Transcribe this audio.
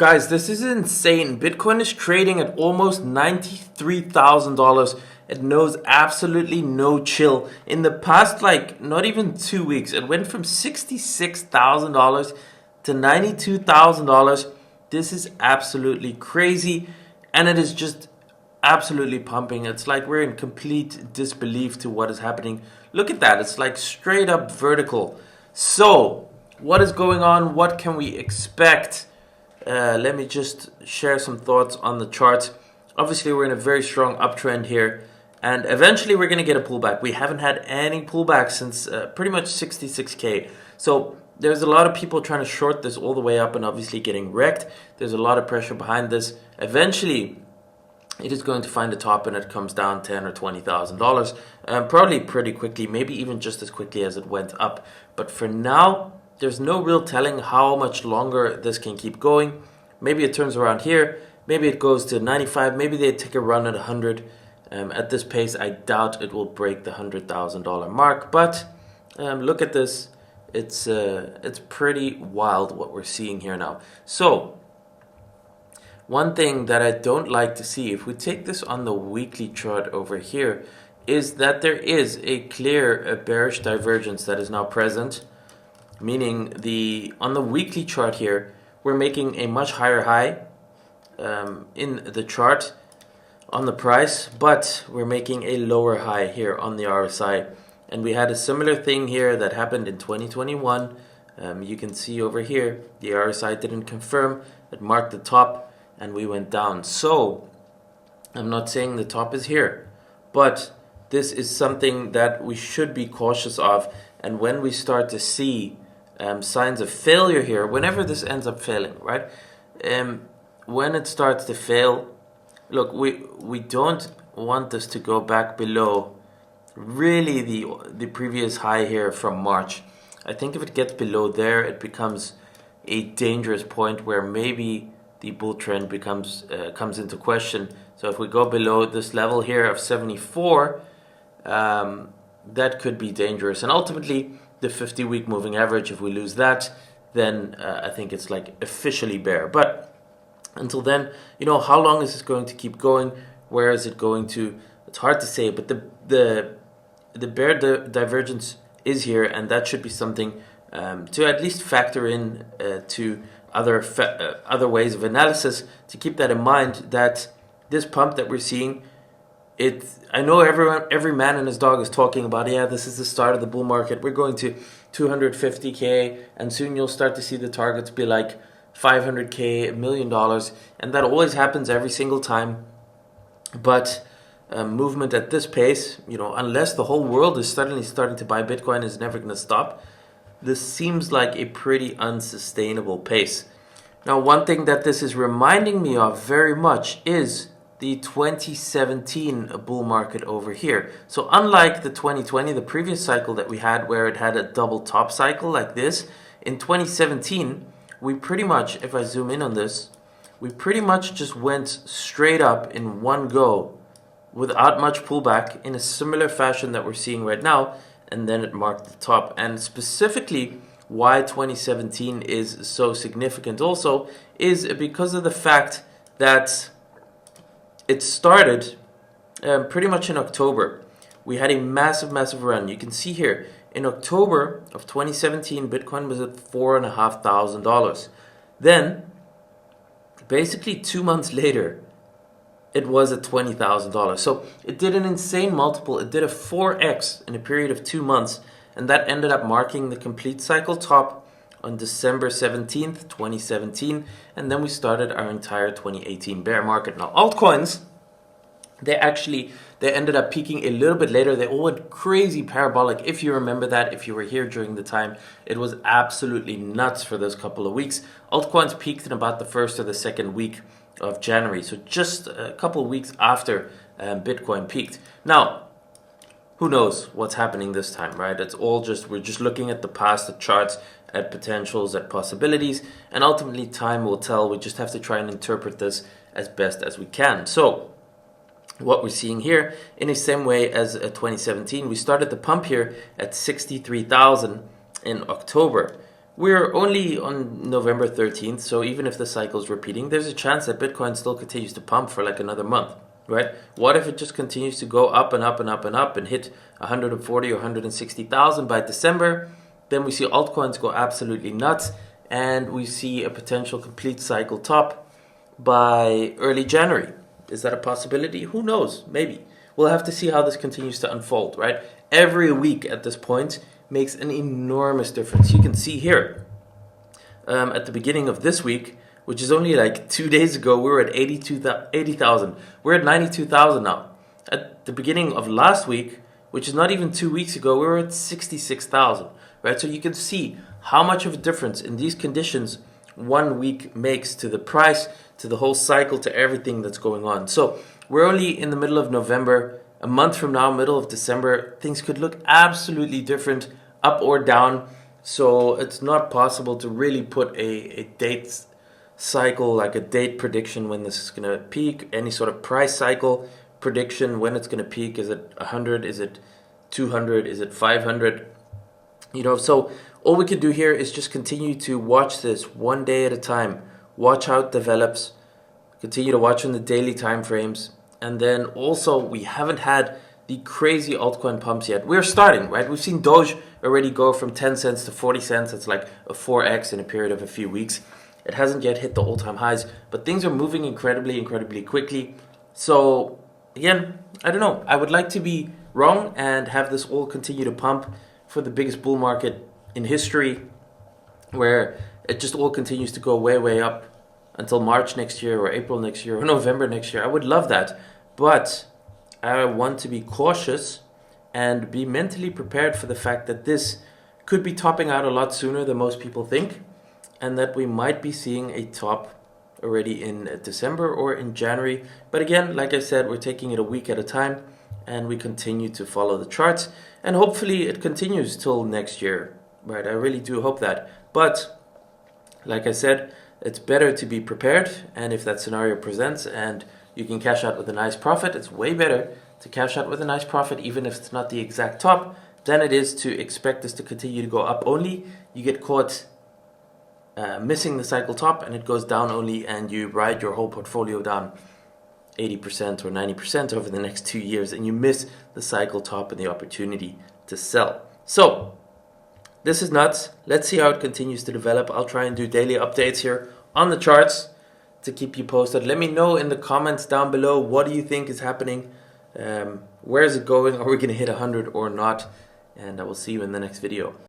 Guys, this is insane. Bitcoin is trading at almost $93,000. It knows absolutely no chill. In the past, not even 2 weeks, it went from $66,000 to $92,000. This is absolutely crazy. And it is just absolutely pumping. It's like we're in complete disbelief to what is happening. Look at that. It's like straight up vertical. So, what is going on? What can we expect? Let me just share some thoughts on the charts. Obviously, we're in a very strong uptrend here, and eventually we're going to get a pullback. We haven't had any pullback since pretty much 66K. So there's a lot of people trying to short this all the way up and obviously getting wrecked. There's a lot of pressure behind this. Eventually, it is going to find a top and it comes down $10,000 or $20,000, probably pretty quickly, maybe even just as quickly as it went up. But for now, there's no real telling how much longer this can keep going. Maybe it turns around here. Maybe it goes to 95. Maybe they take a run at 100. At this pace, I doubt it will break the $100,000 mark. But look at this. It's pretty wild what we're seeing here now. So one thing that I don't like to see, if we take this on the weekly chart over here, is that there is a clear bearish divergence that is now present. Meaning on the weekly chart here, we're making a much higher high in the chart on the price, but we're making a lower high here on the RSI. And we had a similar thing here that happened in 2021. You can see over here, the RSI didn't confirm. It marked the top and we went down. So I'm not saying the top is here, but this is something that we should be cautious of. And when we start to see signs of failure here, whenever this ends up failing, right? When it starts to fail, look, we don't want this to go back below really the previous high here from March. I think if it gets below there, it becomes a dangerous point where maybe the bull trend comes into question. So if we go below this level here of 74, that could be dangerous. And ultimately, the 50-week moving average, if we lose that, then I think it's like officially bear. But until then, how long is this going to keep going? Where is it going to? It's hard to say, but the bear divergence is here, and that should be something to at least factor in to other ways of analysis, to keep that in mind, that this pump that we're seeing, I know every man and his dog is talking about, yeah, this is the start of the bull market. We're going to 250K, and soon you'll start to see the targets be like 500K, $1 million, and that always happens every single time. But movement at this pace, unless the whole world is suddenly starting to buy Bitcoin, is never going to stop. This seems like a pretty unsustainable pace. Now, one thing that this is reminding me of very much is the 2017 bull market over here. So unlike the 2020, the previous cycle that we had where it had a double top cycle like this, in 2017, we pretty much, if I zoom in on this, we pretty much just went straight up in one go without much pullback in a similar fashion that we're seeing right now, and then it marked the top. And specifically, why 2017 is so significant also is because of the fact that it started pretty much in October. We had a massive run. You can see here, in October of 2017, Bitcoin was at $4,500. Then, basically 2 months later, it was at $20,000. So it did an insane multiple. It did a 4x in a period of 2 months, and that ended up marking the complete cycle top on December 17th, 2017, and then we started our entire 2018 bear market. Now, altcoins, they ended up peaking a little bit later. They all went crazy parabolic. If you remember that, if you were here during the time, it was absolutely nuts for those couple of weeks. Altcoins peaked in about the first or the second week of January, so just a couple of weeks after Bitcoin peaked. Now, who knows what's happening this time, right? It's all we're just looking at the past, the charts, at potentials, at possibilities, and ultimately time will tell. We just have to try and interpret this as best as we can. So what we're seeing here, in the same way as 2017, we started the pump here at 63,000 in October. we're only on November 13th, so even if the cycle is repeating, there's a chance that Bitcoin still continues to pump for like another month, right? What if it just continues to go up and up and up and up and hit 140 or 160,000 by December? Then we see altcoins go absolutely nuts, and we see a potential complete cycle top by early January. Is that a possibility? Who knows? Maybe. We'll have to see how this continues to unfold, right? Every week at this point makes an enormous difference. You can see here, at the beginning of this week, which is only like 2 days ago, we were at 80,000. We're at 92,000 now. At the beginning of last week, which is not even 2 weeks ago, we were at 66,000, right? So you can see how much of a difference in these conditions 1 week makes to the price, to the whole cycle, to everything that's going on. So we're only in the middle of November. A month from now, middle of December, things could look absolutely different, up or down. So it's not possible to really put a date cycle, like a date prediction when this is going to peak, any sort of price cycle prediction when it's going to peak. Is it 100? Is it 200? Is it 500? You know, so all we can do here is just continue to watch this one day at a time. Watch how it develops. Continue to watch on the daily time frames. And then also, we haven't had the crazy altcoin pumps yet. We're starting, right? We've seen Doge already go from 10 cents to 40 cents. It's like a 4x in a period of a few weeks. It hasn't yet hit the all-time highs, but things are moving incredibly, incredibly quickly. So again, I don't know. I would like to be wrong and have this all continue to pump for the biggest bull market in history, where it just all continues to go way, way up until March next year or April next year or November next year. I would love that. But I want to be cautious and be mentally prepared for the fact that this could be topping out a lot sooner than most people think, and that we might be seeing a top already in December or in January. But again, like I said, we're taking it a week at a time, and we continue to follow the charts, and hopefully it continues till next year, right? I really do hope that. But like I said, it's better to be prepared, and if that scenario presents and you can cash out with a nice profit, it's way better to cash out with a nice profit, even if it's not the exact top, than it is to expect this to continue to go up only. You get caught missing the cycle top, and it goes down only, and you ride your whole portfolio down 80% or 90% over the next 2 years, and you miss the cycle top and the opportunity to sell. So this is nuts. Let's see how it continues to develop. I'll try and do daily updates here on the charts to keep you posted. Let me know in the comments down below, what do you think is happening? Where is it going? Are we going to hit 100 or not? And I will see you in the next video.